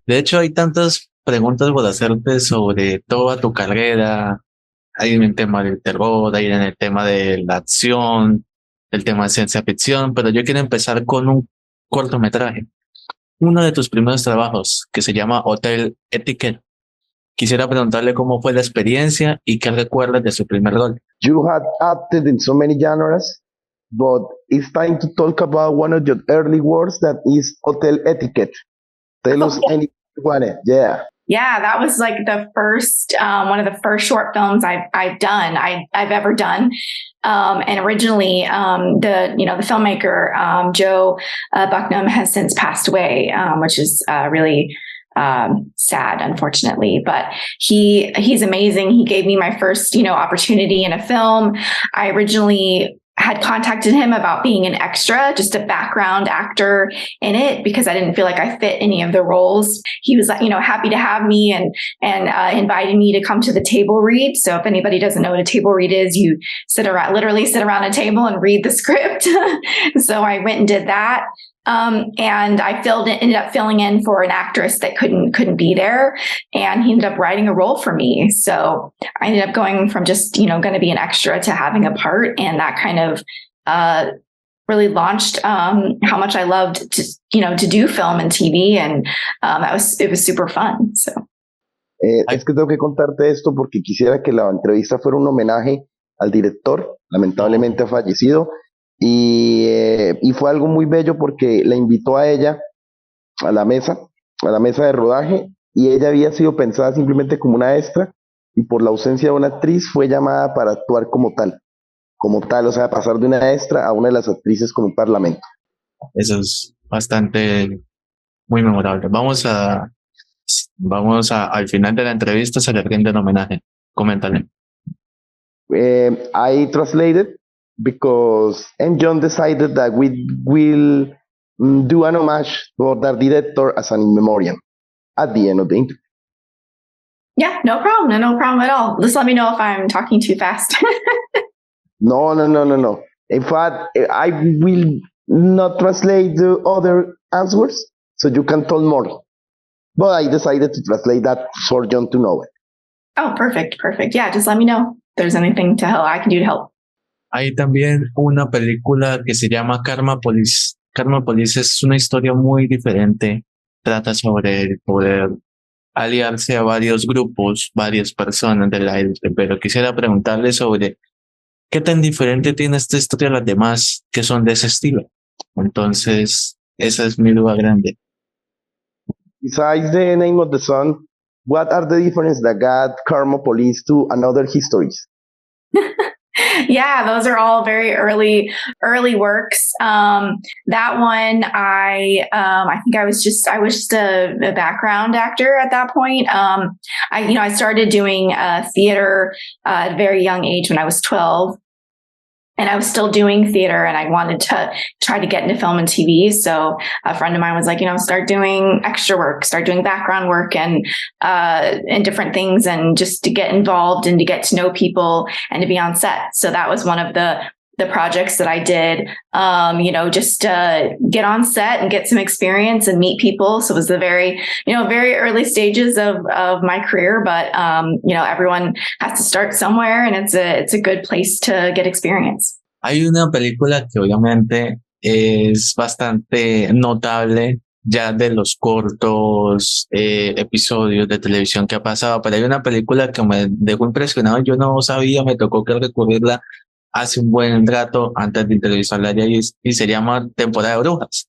De hecho, hay tantas preguntas por hacerte sobre toda tu carrera. Hay en el tema del terror, hay en el tema de la acción, el tema de ciencia ficción, pero yo quiero empezar con un cortometraje. Uno de tus primeros trabajos, que se llama Hotel Etiquette. Quisiera preguntarle cómo fue la experiencia y qué recuerdas de su primer rol. You had acted in so many genres, but it's time to talk about one of your early works that is hotel etiquette. Tell us anything you want it. Yeah. Yeah, that was like the first, one of the first short films I've done, I've ever done. And originally, the filmmaker, Joe Bucknam has since passed away, which is really sad, unfortunately, but he's amazing. He gave me my first, opportunity in a film. I originally had contacted him about being an extra, just a background actor in it, because I didn't feel like I fit any of the roles. He was, happy to have me and invited me to come to the table read. So if anybody doesn't know what a table read is, you literally sit around a table and read the script. So I went and did that. And I ended up filling in for an actress that couldn't be there, and he ended up writing a role for me. So I ended up going from just, going to be an extra to having a part, and that kind of really launched how much I loved to do film and TV, and it was super fun. So. Es que tengo que contarte esto porque quisiera que la entrevista fuera un homenaje al director, lamentablemente fallecido. Y fue algo muy bello porque la invitó a ella a la mesa de rodaje, y ella había sido pensada simplemente como una extra, y por la ausencia de una actriz fue llamada para actuar como tal, o sea, pasar de una extra a una de las actrices con un parlamento. Eso es bastante, muy memorable. Vamos al final de la entrevista se le rinde el homenaje. Coméntale. I translated because Jhon decided that we will do an homage for the director as an in memoriam at the end of the interview. Yeah, no problem at all. Just let me know if I'm talking too fast. No. In fact, I will not translate the other answers, so you can tell more. But I decided to translate that for Jhon to know it. Oh, perfect. Yeah, just let me know if there's anything I can do to help. Hay también una película que se llama Karma Police. Karma Police es una historia muy diferente. Trata sobre el poder aliarse a varios grupos, varias personas de la élite. Pero quisiera preguntarle sobre qué tan diferente tiene esta historia a las demás que son de ese estilo. Entonces, esa es mi duda grande. Besides the name of the song, what are the differences that got Karma Police to another histories? Yeah, those are all very early works. That one, I think I was just a background actor at that point. I started doing theater at a very young age when I was 12. And I was still doing theater, and I wanted to try to get into film and TV. So a friend of mine was like, start doing extra work, start doing background work and different things, and just to get involved and to get to know people and to be on set. So that was one of the projects that I did, just to get on set and get some experience and meet people. So it was the very early stages of my career, but, everyone has to start somewhere, and it's a good place to get experience. Hay una película que obviamente es bastante notable ya de los cortos episodios de televisión que ha pasado, pero hay una película que me dejó impresionado. Yo no sabía, me tocó que recurrirla hace un buen rato antes de entrevistarla y se llama Temporada de Brujas.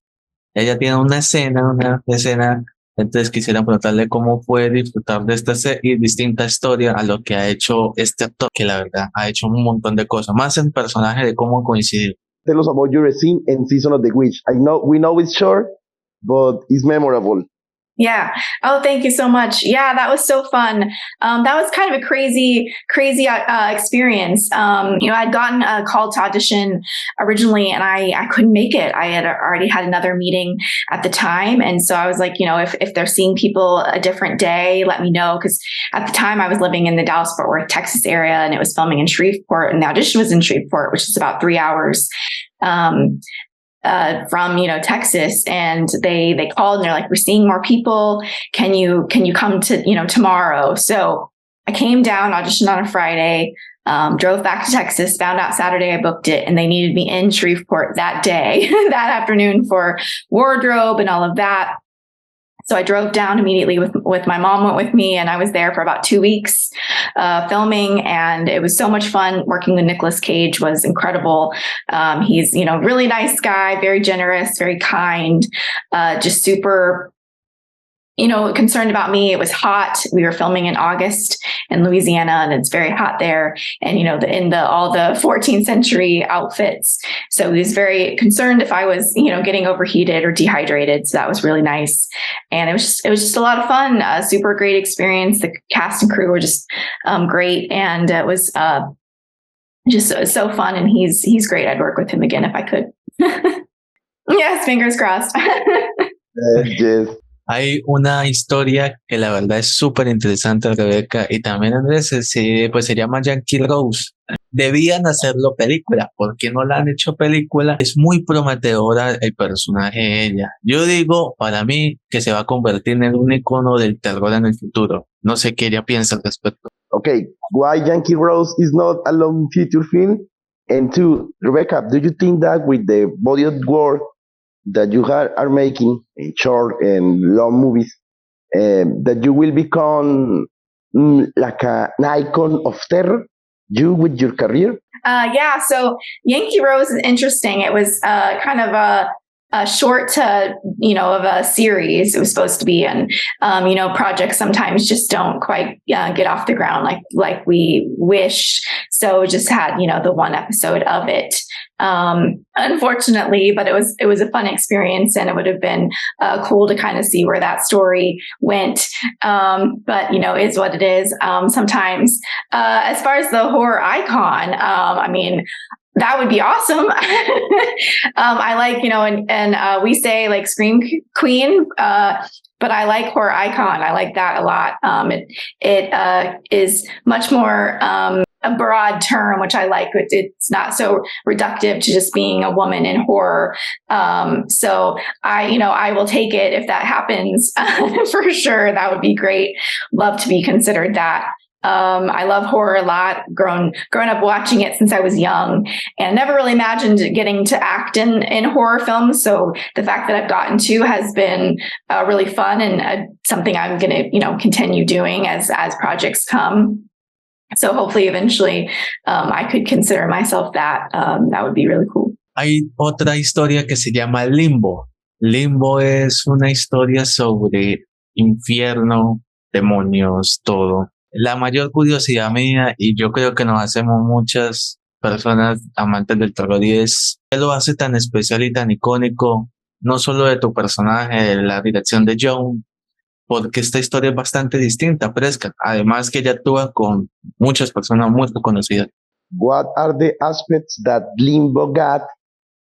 Ella tiene una escena, entonces quisiera preguntarle cómo fue disfrutar de esta distinta historia a lo que ha hecho este actor, que la verdad ha hecho un montón de cosas, más en personaje de cómo coincidir. Tell us about your scene in Season of the Witch. We know it's short, but it's memorable. Yeah. Oh, thank you so much. Yeah, that was so fun. That was kind of a crazy experience. I'd gotten a call to audition originally, and I couldn't make it. I had already had another meeting at the time. And so I was like, if they're seeing people a different day, let me know. Cause at the time I was living in the Dallas-Fort Worth, Texas area, and it was filming in Shreveport, and the audition was in Shreveport, which is about 3 hours. from Texas, and they called and they're like, we're seeing more people. Can you come to tomorrow? So I came down, auditioned on a Friday, drove back to Texas, found out Saturday I booked it, and they needed me in Shreveport that day, that afternoon for wardrobe and all of that. So I drove down immediately with my mom went with me, and I was there for about 2 weeks filming, and it was so much fun. Working with Nicolas Cage was incredible. He's, really nice guy, very generous, very kind, just super, concerned about me. It was hot. We were filming in August in Louisiana, and it's very hot there. And, all the 14th century outfits. So he was very concerned if I was, getting overheated or dehydrated. So that was really nice. And it was just a lot of fun. Super great experience. The cast and crew were just great. And it was just so fun. And he's great. I'd work with him again if I could. Yes, fingers crossed. Yes. Hay una historia que la verdad es súper interesante, Rebeca, y también Andrés, pues se llama Yankee Rose. Debían hacerlo película. ¿Por qué no la han hecho película? Es muy prometedora el personaje de ella. Yo digo, para mí, que se va a convertir en un icono del terror en el futuro. No sé qué ella piensa al respecto. Okay, why Yankee Rose is not a long feature film? And two, Rebecca, do you think that with the body of work that you are making in short and long movies, that you will become like an icon of terror, you with your career? Yeah, so Yankee Rose is interesting. It was kind of a short of a series it was supposed to be. And, projects sometimes just don't quite get off the ground like we wish. So just had, the one episode of it. Unfortunately, but it was a fun experience, and it would have been cool to kind of see where that story went. But is what it is. Sometimes, as far as the horror icon, that would be awesome. I like, and we say like Scream Queen, but I like horror icon. I like that a lot. It is much more a broad term, which I like. It's not so reductive to just being a woman in horror. So I will take it if that happens for sure. That would be great. Love to be considered that. I love horror a lot. Grown up watching it since I was young, and never really imagined getting to act in horror films. So the fact that I've gotten to has been really fun, and something I'm going to continue doing as projects come. So hopefully eventually I could consider myself that. That would be really cool. Hay otra historia que se llama Limbo. Limbo es una historia sobre infierno, demonios, todo. La mayor curiosidad mía, y yo creo que nos hacemos muchas personas amantes del terror, y es ¿qué lo hace tan especial y tan icónico? No solo de tu personaje, de la dirección de Jhon, porque esta historia es bastante distinta, fresca. Además que ella actúa con muchas personas muy reconocidas. What are the aspects that Limbo got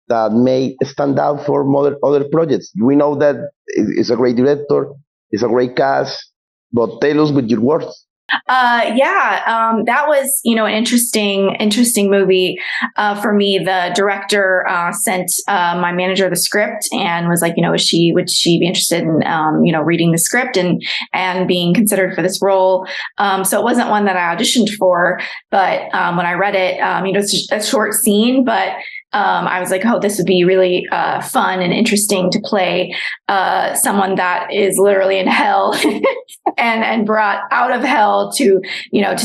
that may stand out for other projects? We know that it's a great director, it's a great cast, but tell us with your words. That was, an interesting movie, for me. The director, sent, my manager the script and was like, would she be interested in, reading the script and being considered for this role. So it wasn't one that I auditioned for, but, when I read it, it's a short scene, but, I was like, oh, this would be really fun and interesting to play someone that is literally in hell and brought out of hell to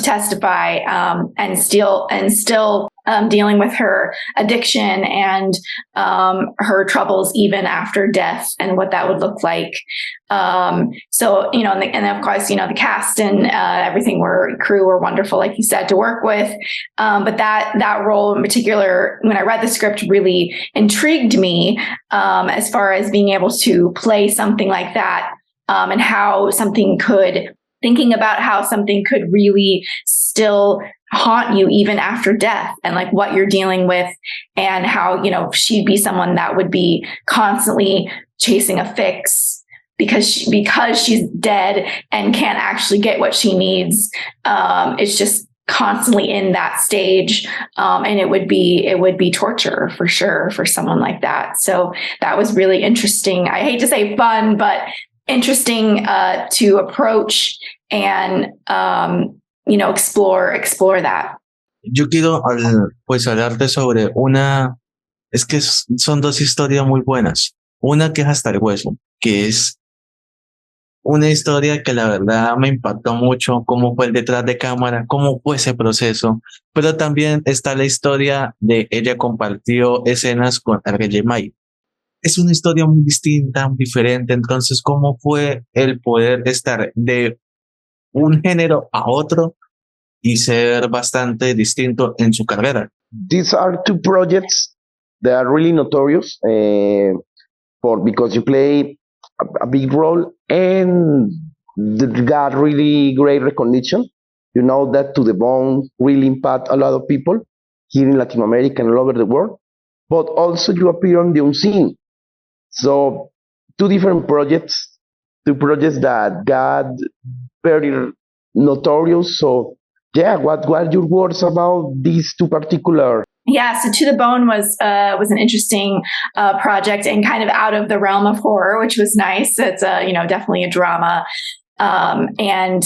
testify and still dealing with her addiction and her troubles even after death and what that would look like. So, and of course, the cast and everything crew were wonderful, like you said, to work with. But that role in particular, when I read the script, really intrigued me as far as being able to play something like that, and thinking about how something could really still haunt you even after death, and like what you're dealing with, and how, she'd be someone that would be constantly chasing a fix because she's dead and can't actually get what she needs. It's just constantly in that stage. And it would be torture for sure for someone like that. So that was really interesting. I hate to say fun, but interesting to approach and, explore that. Yo quiero pues hablarte sobre es que son dos historias muy buenas. Una que es hasta el hueso, que es una historia que la verdad me impactó mucho, cómo fue el detrás de cámara, cómo fue ese proceso, pero también está la historia de ella compartió escenas con May. Es una historia muy distinta, muy diferente, entonces cómo fue el poder estar de un género a otro y ser bastante distinto en su carrera. These are two projects that are really notorious because you play a big role and got really great recognition. You know that To the Bone really impact a lot of people here in Latin America and all over the world. But also you appear on the unseen. So two different projects, two projects that got very notorious. So yeah, what are your words about these two particular? Yeah, so To the Bone was an interesting project and kind of out of the realm of horror, which was nice. It's definitely a drama, and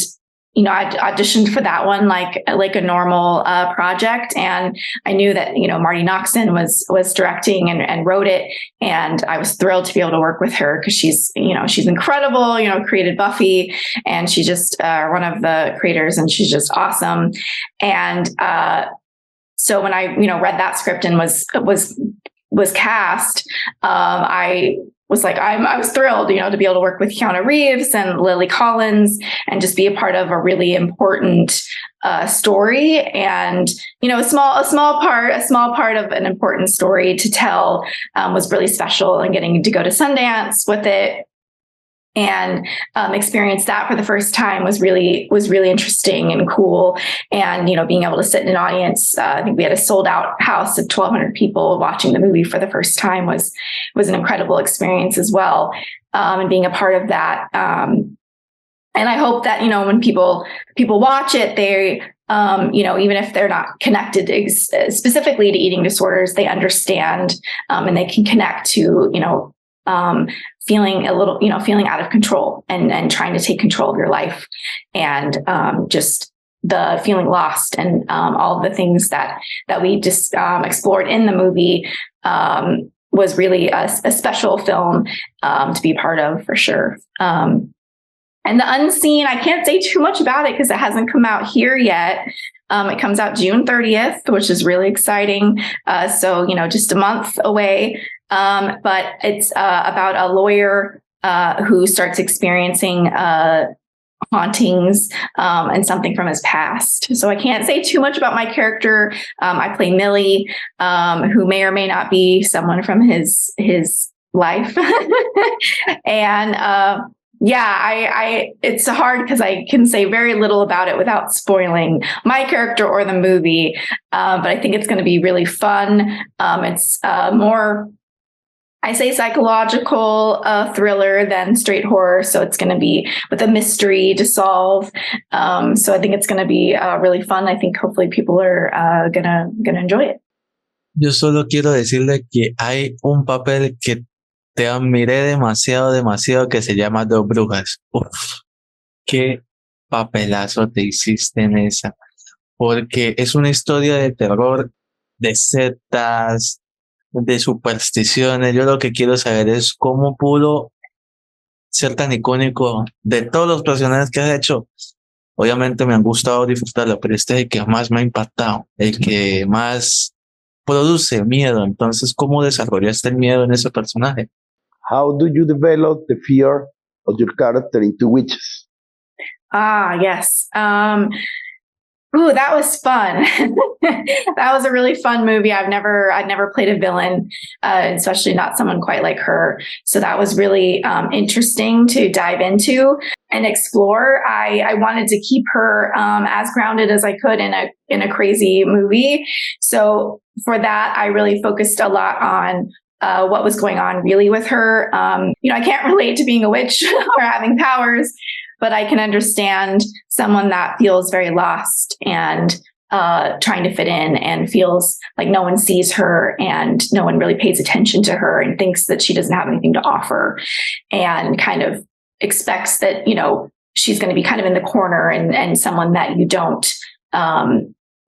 I auditioned for that one like a normal project, and I knew that Marty Noxon was directing and wrote it, and I was thrilled to be able to work with her because she's incredible. Created Buffy, and she's just one of the creators, and she's just awesome, and. So when I, read that script and was cast, I was like, I was thrilled, to be able to work with Keanu Reeves and Lily Collins and just be a part of a really important story, and a small part of an important story to tell was really special, and getting to go to Sundance with it and experience that for the first time was really interesting and cool. And being able to sit in an audience, I think we had a sold out house of 1,200 people watching the movie for the first time was an incredible experience as well. And being a part of that, and I hope that when people watch it, they even if they're not connected specifically to eating disorders, they understand and they can connect to feeling feeling out of control and trying to take control of your life, and just the feeling lost, and all of the things that we just explored in the movie was really a special film to be part of for sure. And the Unseen, I can't say too much about it because it hasn't come out here yet. It comes out June 30th, which is really exciting. So, just a month away. But it's about a lawyer who starts experiencing hauntings and something from his past. So I can't say too much about my character. I play Millie, who may or may not be someone from his life. And it's hard because I can say very little about it without spoiling my character or the movie. But I think it's going to be really fun. It's more, I say, psychological thriller than straight horror. So it's going to be with a mystery to solve. So I think it's going to be really fun. I think hopefully people are gonna enjoy it. Yo solo quiero decirle que hay un papel que te admiré demasiado que se llama Dos Brujas. Uf, qué papelazo te hiciste en esa. Porque es una historia de terror, de sectas, de supersticiones. Yo lo que quiero saber es cómo pudo ser tan icónico de todos los personajes que has hecho. Obviamente me han gustado disfrutarlo, pero este es el que más me ha impactado, el que más produce miedo. Entonces, ¿cómo desarrollaste el miedo en ese personaje? How do you develop the fear of your character into witches? Yes. That was fun. That was a really fun movie. I'd never played a villain, especially not someone quite like her. So that was really interesting to dive into and explore. I wanted to keep her as grounded as I could in a crazy movie. So for that, I really focused a lot on what was going on really with her. I can't relate to being a witch or having powers, but I can understand someone that feels very lost and trying to fit in and feels like no one sees her and no one really pays attention to her and thinks that she doesn't have anything to offer and kind of expects that, she's going to be kind of in the corner and someone that you don't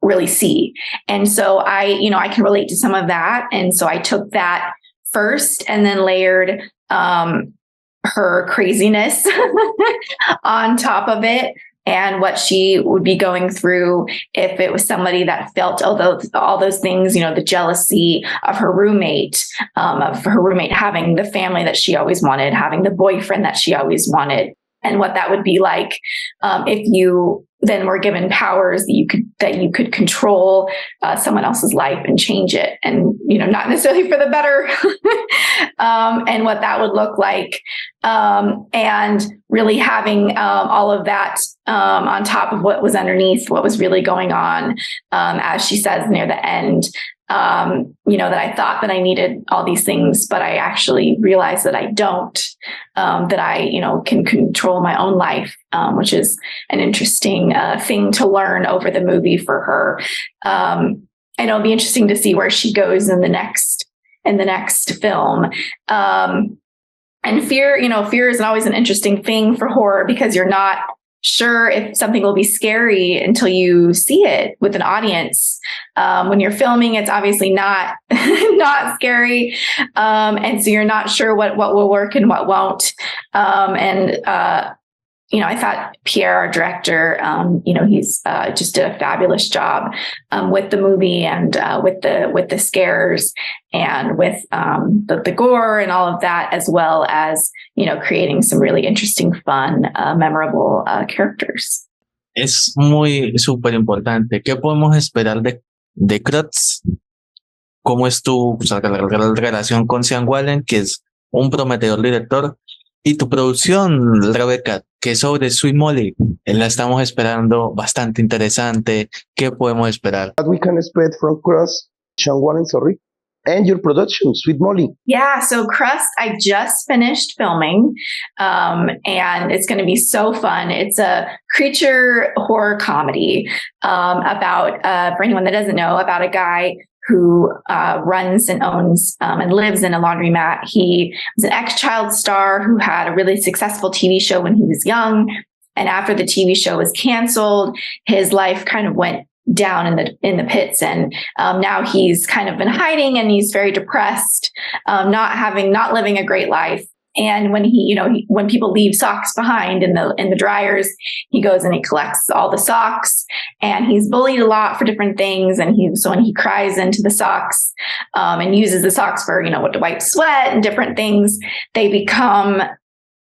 really see. And so I can relate to some of that. And so I took that first and then layered her craziness on top of it and what she would be going through if it was somebody that felt all those things, the jealousy of her roommate having the family that she always wanted, having the boyfriend that she always wanted, and what that would be like if you then were given powers that you could control someone else's life and change it, and not necessarily for the better, and what that would look like, and really having all of that on top of what was underneath, what was really going on, as she says near the end. That I thought that I needed all these things, but I actually realized that I don't, that I, can control my own life, which is an interesting thing to learn over the movie for her. And it'll be interesting to see where she goes in the next film. And fear is always an interesting thing for horror because you're not sure if something will be scary until you see it with an audience. When you're filming, it's obviously not not scary, and so you're not sure what will work and what won't. I thought Pierre, our director, he's just did a fabulous job with the movie and with the scares and with the gore and all of that, as well as creating some really interesting, fun, memorable characters. Es muy súper importante. ¿Qué podemos esperar de Crutz? ¿Cómo es tu relación con Sean Wallen, que es un prometedor director? Y tu producción, Rebekah, que es sobre Sweet Molly, la estamos esperando, bastante interesante. ¿Qué podemos esperar? What we can expect from Crust, Sean Wallen, sorry, and your production, Sweet Molly. Yeah, so Crust, I just finished filming, and it's going to be so fun. It's a creature horror comedy about, for anyone that doesn't know, about a guy who runs and owns and lives in a laundromat. He was an ex-child star who had a really successful TV show when he was young. And after the TV show was canceled, his life kind of went down in the pits. And now he's kind of been hiding and he's very depressed, not living a great life. And when when people leave socks behind in the dryers, he goes and he collects all the socks, and he's bullied a lot for different things. And so when he cries into the socks, and uses the socks for, to wipe sweat and different things, they become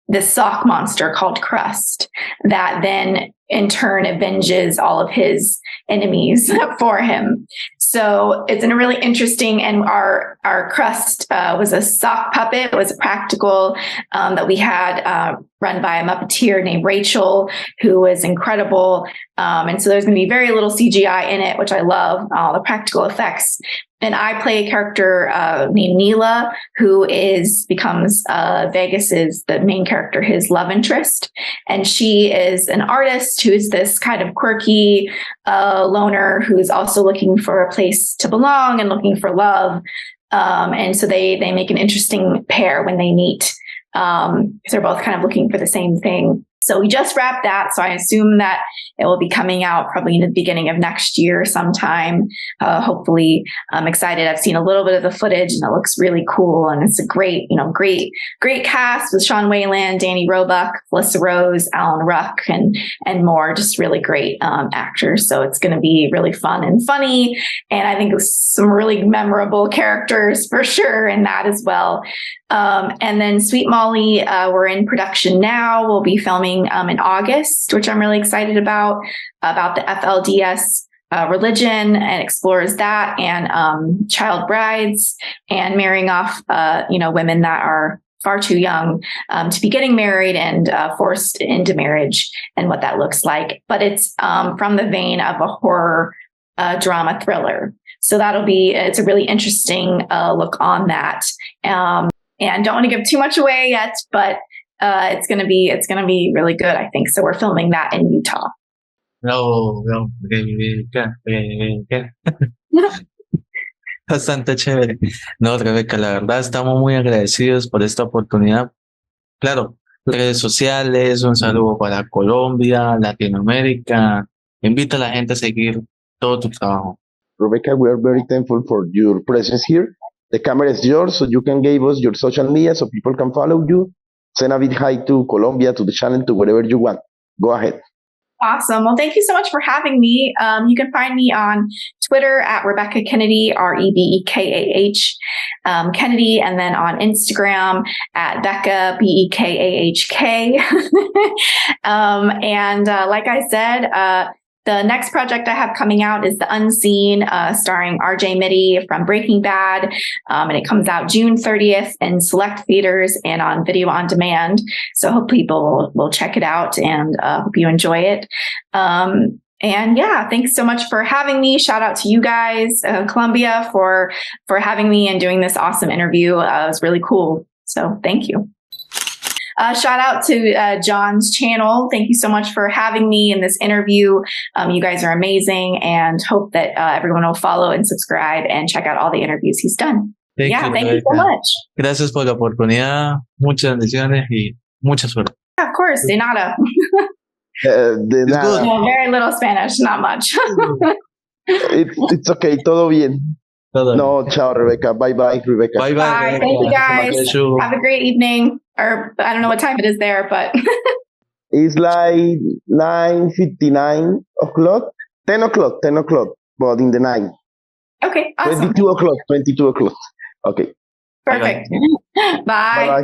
this sock monster called Crust that then in turn avenges all of his enemies for him. So it's a really interesting, and our Crust was a sock puppet. It was a practical that we had run by a Muppeteer named Rachel, who was incredible. And so there's going to be very little CGI in it, which I love, all the practical effects. And I play a character named Neela, who becomes Vegas's, the main character, his love interest. And she is an artist who is this kind of quirky loner who's also looking for a place to belong and looking for love. And so they make an interesting pair when they meet. They're both kind of looking for the same thing. So we just wrapped that. So I assume that it will be coming out probably in the beginning of next year sometime. Hopefully, I'm excited. I've seen a little bit of the footage and it looks really cool. And it's a great cast with Sean Wayland, Danny Roebuck, Felissa Rose, Alan Ruck, and more, just really great actors. So it's going to be really fun and funny. And I think some really memorable characters for sure in that as well. And then Sweet Molly, we're in production now. We'll be filming in August, which I'm really excited about the FLDS religion, and explores that, and child brides, and marrying off women that are far too young to be getting married, and forced into marriage, and what that looks like. But it's from the vein of a horror drama thriller. So it's a really interesting look on that. And don't want to give too much away yet, but it's gonna be really good, I think. So we're filming that in Utah. No, no, Rebekah. Bastante chévere. No, Rebeca, la verdad estamos muy agradecidos por esta oportunidad. Claro, redes sociales, un saludo para Colombia, Latinoamérica. Invita a la gente a seguir todo tu trabajo. Rebecca, we are very thankful for your presence here. The camera is yours, so you can give us your social media so people can follow you. Send a big hi to Colombia, to the channel, to wherever you want. Go ahead. Awesome. Well, thank you so much for having me. You can find me on Twitter at Rebekah Kennedy, Rebekah Kennedy, and then on Instagram at Becca, Bekahk. Like I said, the next project I have coming out is The Unseen, starring RJ Mitty from Breaking Bad. And it comes out June 30th in select theaters and on video on demand. So hope people will check it out and hope you enjoy it. And yeah, thanks so much for having me. Shout out to you guys, Columbia, for having me and doing this awesome interview. It was really cool. So thank you. Shout out to Jhon's channel. Thank you so much for having me in this interview. You guys are amazing, and hope that everyone will follow and subscribe and check out all the interviews he's done. Thank you, thank you so much. Gracias por la oportunidad. Muchas bendiciones y mucha suerte. Yeah, of course, de nada. De It's nada. good. No, very little Spanish, not much. It's okay, todo bien. Todo No, chao, Rebecca. Bye bye, Rebecca. Bye bye. Bye. Thank you guys. Bless you. Have a great evening. Or I don't know what time it is there, but It's like 9:59 o'clock, 10 o'clock, but in the night. okay, awesome. 22 o'clock. Okay. Perfect. Bye. Bye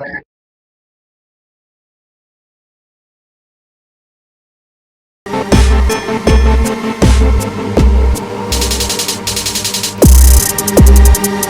bye.